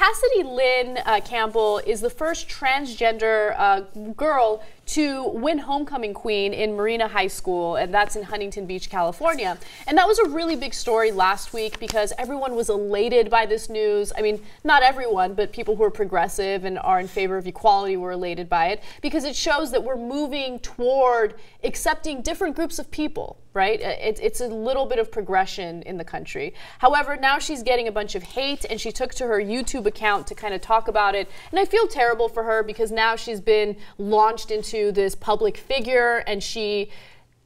Cassidy Lynn Campbell is the first transgender girl to win homecoming queen in Marina High School, and that's in Huntington Beach, California. And that was a really big story last week because everyone was elated by this news. I mean, not everyone, but people who are progressive and are in favor of equality were elated by it because it shows that we're moving toward accepting different groups of people, right? It's a little bit of progression in the country. However, now she's getting a bunch of hate, and she took to her YouTube account to kind of talk about it. And I feel terrible for her because now she's been launched into this public figure, and she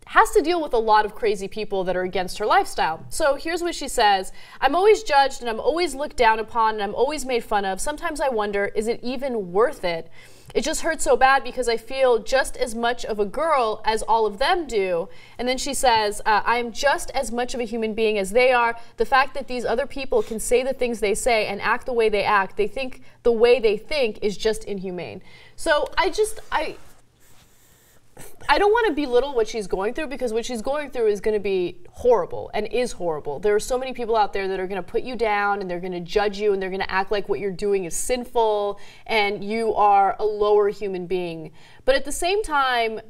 has to deal with a lot of crazy people that are against her lifestyle. So here's what she says. "I'm always judged, and I'm always looked down upon, and I'm always made fun of. Sometimes I wonder, is it even worth it? It just hurts so bad because I feel just as much of a girl as all of them do." And then she says, "I'm just as much of a human being as they are. The fact that these other people can say the things they say and act the way they act, they think the way they think is just inhumane." So I don't want to belittle what she's going through because what she's going through is going to be horrible and is horrible. There are so many people out there that are going to put you down and they're going to judge you and they're going to act like what you're doing is sinful and you are a lower human being. But at the same time,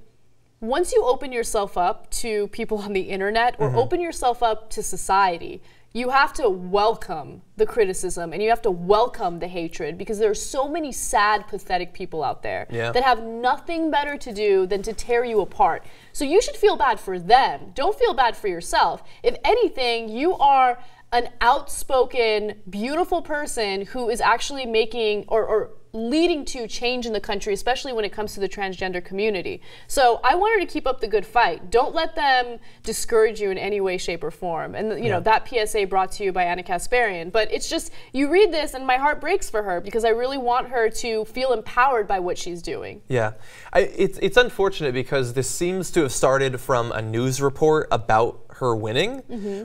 once you open yourself up to people on the internet or open yourself up to society, you have to welcome the criticism and you have to welcome the hatred because there are so many sad, pathetic people out there that have nothing better to do than to tear you apart. So you should feel bad for them. Don't feel bad for yourself. If anything, you are an outspoken, beautiful person who is actually making or leading to change in the country, especially when it comes to the transgender community. So I want her to keep up the good fight. Don't let them discourage you in any way, shape, or form. And you know, that PSA brought to you by Kasparian. But it's just, you read this and my heart breaks for her because I really want her to feel empowered by what she's doing. Yeah, it's unfortunate because this seems to have started from a news report about her winning,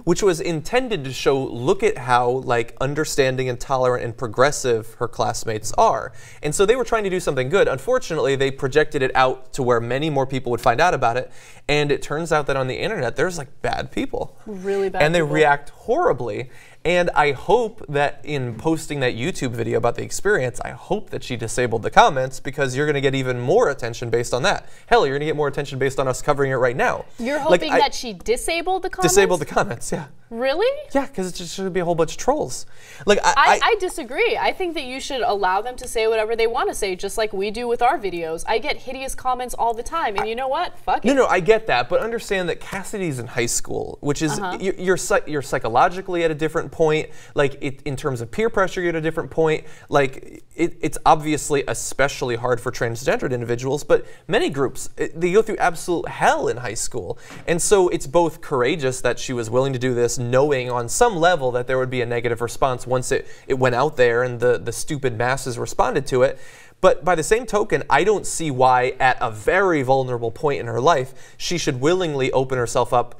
which was intended to show, look at how like understanding and tolerant and progressive her classmates are. And so they were trying to do something good. Unfortunately, they projected it out to where many more people would find out about it. And it turns out that on the internet, there's like bad people. Really bad and they people. react horribly. And I hope that in posting that YouTube video about the experience, I hope that she disabled the comments because you're going to get even more attention based on that. Hell, you're going to get more attention based on us covering it right now. You're hoping that she disabled the comments? Disabled the comments, yeah. Really? Yeah, because it's just going to be a whole bunch of trolls. Like I disagree. I think that you should allow them to say whatever they want to say, just like we do with our videos. I get hideous comments all the time, and you know what? Fuck it. No, I get that, but understand that Cassidy's in high school, which is you're psychologically at a different point. Like in terms of peer pressure, you're at a different point. Like it's obviously especially hard for transgendered individuals, but many groups they go through absolute hell in high school, and so it's both courageous that she was willing to do this, knowing on some level that there would be a negative response once it went out there and the stupid masses responded to it. But by the same token, I don't see why at a very vulnerable point in her life, she should willingly open herself up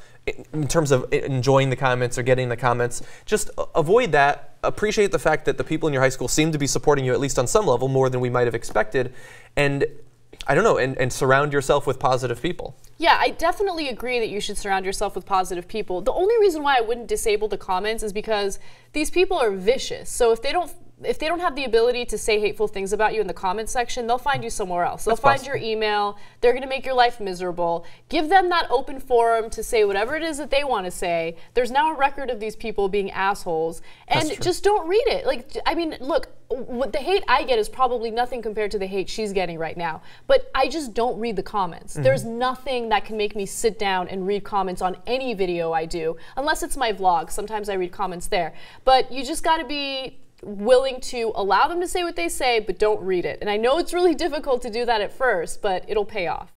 in terms of enjoying the comments or getting the comments. Just avoid that. Appreciate the fact that the people in your high school seem to be supporting you at least on some level more than we might have expected. And I don't know, and surround yourself with positive people. Yeah, I definitely agree that you should surround yourself with positive people. The only reason why I wouldn't disable the comments is because these people are vicious. So if they don't have the ability to say hateful things about you in the comment section, they'll find you somewhere else. They'll find your email. They're going to make your life miserable. Give them that open forum to say whatever it is that they want to say. There's now a record of these people being assholes. And just don't read it. Like, I mean, look, what the hate I get is probably nothing compared to the hate she's getting right now. But I just don't read the comments. There's nothing that can make me sit down and read comments on any video I do, unless it's my vlog. Sometimes I read comments there. But you just got to be willing to allow them to say what they say, but don't read it. And I know it's really difficult to do that at first, but it'll pay off.